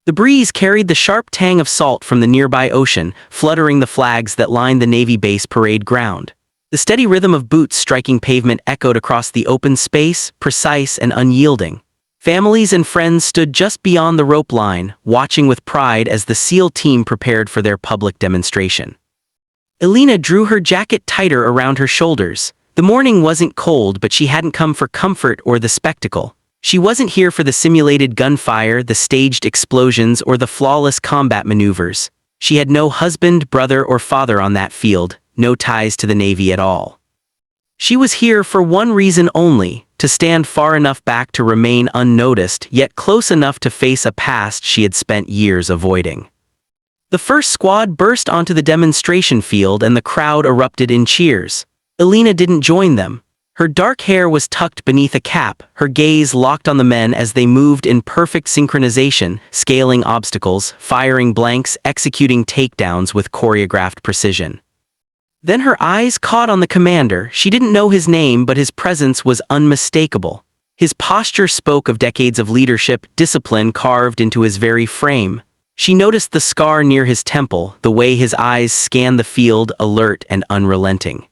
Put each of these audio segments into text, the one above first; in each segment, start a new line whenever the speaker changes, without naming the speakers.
The breeze carried the sharp tang of salt from the nearby ocean, fluttering the flags that lined the Navy base parade ground. The steady rhythm of boots striking pavement echoed across the open space, precise and unyielding. Families and friends stood just beyond the rope line, watching with pride as the SEAL team prepared for their public demonstration. Elena drew her jacket tighter around her shoulders. The morning wasn't cold, but she hadn't come for comfort or the spectacle. She wasn't here for the simulated gunfire, the staged explosions, or the flawless combat maneuvers. She had no husband, brother, or father on that field, no ties to the Navy at all. She was here for one reason only, to stand far enough back to remain unnoticed, yet close enough to face a past she had spent years avoiding. The first squad burst onto the demonstration field and the crowd erupted in cheers. Elena didn't join them. Her dark hair was tucked beneath a cap, her gaze locked on the men as they moved in perfect synchronization, scaling obstacles, firing blanks, executing takedowns with choreographed precision. Then her eyes caught on the commander. She didn't know his name, but his presence was unmistakable. His posture spoke of decades of leadership, discipline carved into his very frame. She noticed the scar near his temple, the way his eyes scanned the field, alert and unrelenting.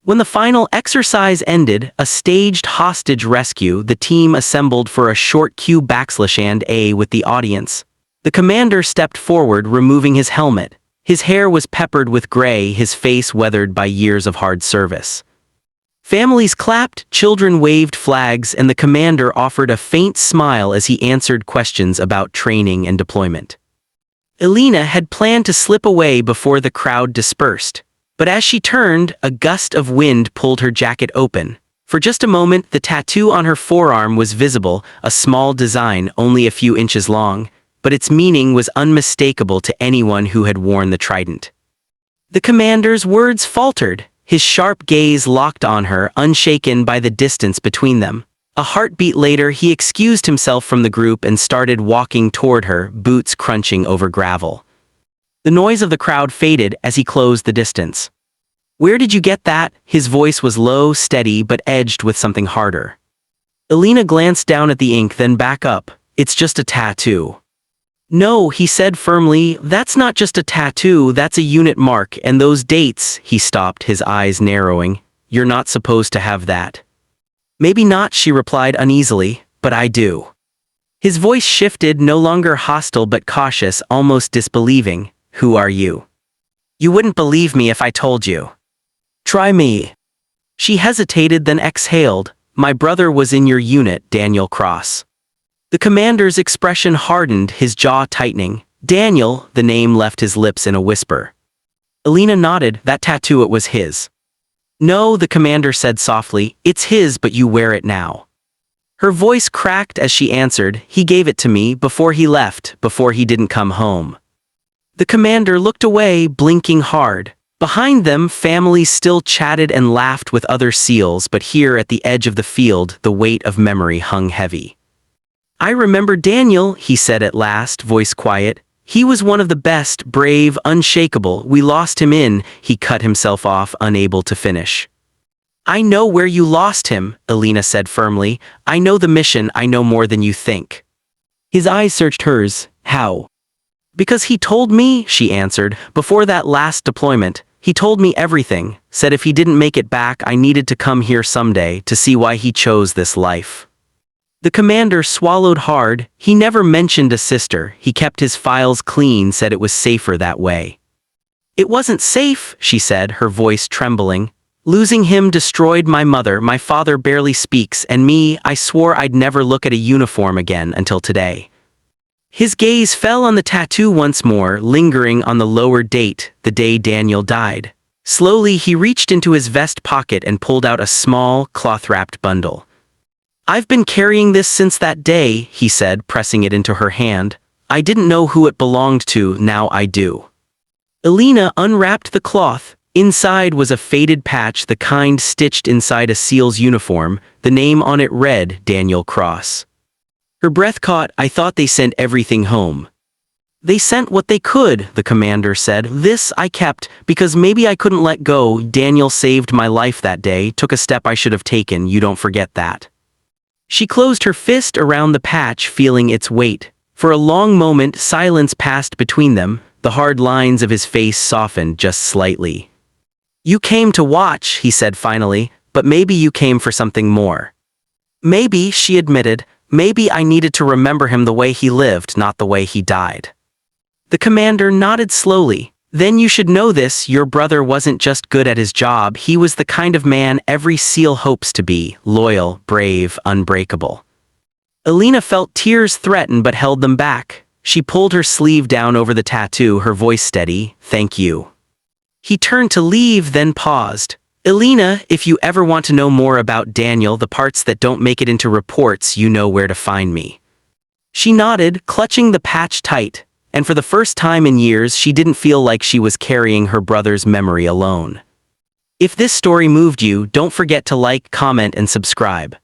When the final exercise ended, a staged hostage rescue, the team assembled for a short Q&A with the audience. The commander stepped forward, removing his helmet. His hair was peppered with gray, his face weathered by years of hard service. Families clapped, children waved flags, and the commander offered a faint smile as he answered questions about training and deployment. Elena had planned to slip away before the crowd dispersed. But as she turned, a gust of wind pulled her jacket open. For just a moment, the tattoo on her forearm was visible, a small design only a few inches long, but its meaning was unmistakable to anyone who had worn the trident. The commander's words faltered, his sharp gaze locked on her, unshaken by the distance between them. A heartbeat later, he excused himself from the group and started walking toward her, boots crunching over gravel. The noise of the crowd faded as he closed the distance. "Where did you get that?" His voice was low, steady, but edged with something harder. Elena glanced down at the ink, then back up. "It's just a tattoo." "No," he said firmly, "that's not just a tattoo, that's a unit mark, and those dates." He stopped, his eyes narrowing. "You're not supposed to have that." "Maybe not," she replied uneasily, "but I do." His voice shifted, no longer hostile but cautious, almost disbelieving. "Who are you?" "You wouldn't believe me if I told you." "Try me." She hesitated, then exhaled. "My brother was in your unit, Daniel Cross." The commander's expression hardened, his jaw tightening. "Daniel," the name left his lips in a whisper. Elena nodded. "That tattoo, it was his." "No," the commander said softly, "it's his, but you wear it now." Her voice cracked as she answered, "He gave it to me before he left, before he didn't come home." The commander looked away, blinking hard. Behind them, families still chatted and laughed with other SEALs, but here at the edge of the field, the weight of memory hung heavy. "I remember Daniel," he said at last, voice quiet. "He was one of the best, brave, unshakable. We lost him in." He cut himself off, unable to finish. "I know where you lost him," Elena said firmly. "I know the mission. I know more than you think." His eyes searched hers. "How?" "Because he told me," she answered, "before that last deployment. He told me everything, said if he didn't make it back I needed to come here someday to see why he chose this life." The commander swallowed hard. He never mentioned a sister. He kept his files clean, said it was safer that way. "It wasn't safe," she said, her voice trembling. "Losing him destroyed my mother, my father barely speaks, and me, I swore I'd never look at a uniform again until today." His gaze fell on the tattoo once more, lingering on the lower date, the day Daniel died. Slowly, he reached into his vest pocket and pulled out a small, cloth-wrapped bundle. "I've been carrying this since that day," he said, pressing it into her hand. "I didn't know who it belonged to, now I do." Elena unwrapped the cloth. Inside was a faded patch, the kind stitched inside a SEAL's uniform. The name on it read, Daniel Cross. Her breath caught. "I thought they sent everything home." "They sent what they could," the commander said. "This I kept, because maybe I couldn't let go. Daniel saved my life that day, took a step I should have taken, you don't forget that." She closed her fist around the patch, feeling its weight. For a long moment, silence passed between them, the hard lines of his face softened just slightly. "You came to watch," he said finally, "but maybe you came for something more." "Maybe," she admitted, "maybe I needed to remember him the way he lived, not the way he died." The commander nodded slowly. "Then you should know this, your brother wasn't just good at his job, he was the kind of man every SEAL hopes to be, loyal, brave, unbreakable." Alina felt tears threaten but held them back. She pulled her sleeve down over the tattoo, her voice steady. "Thank you." He turned to leave, then paused. "Alina, if you ever want to know more about Daniel, the parts that don't make it into reports, you know where to find me." She nodded, clutching the patch tight, and for the first time in years she didn't feel like she was carrying her brother's memory alone. If this story moved you, don't forget to like, comment, and subscribe.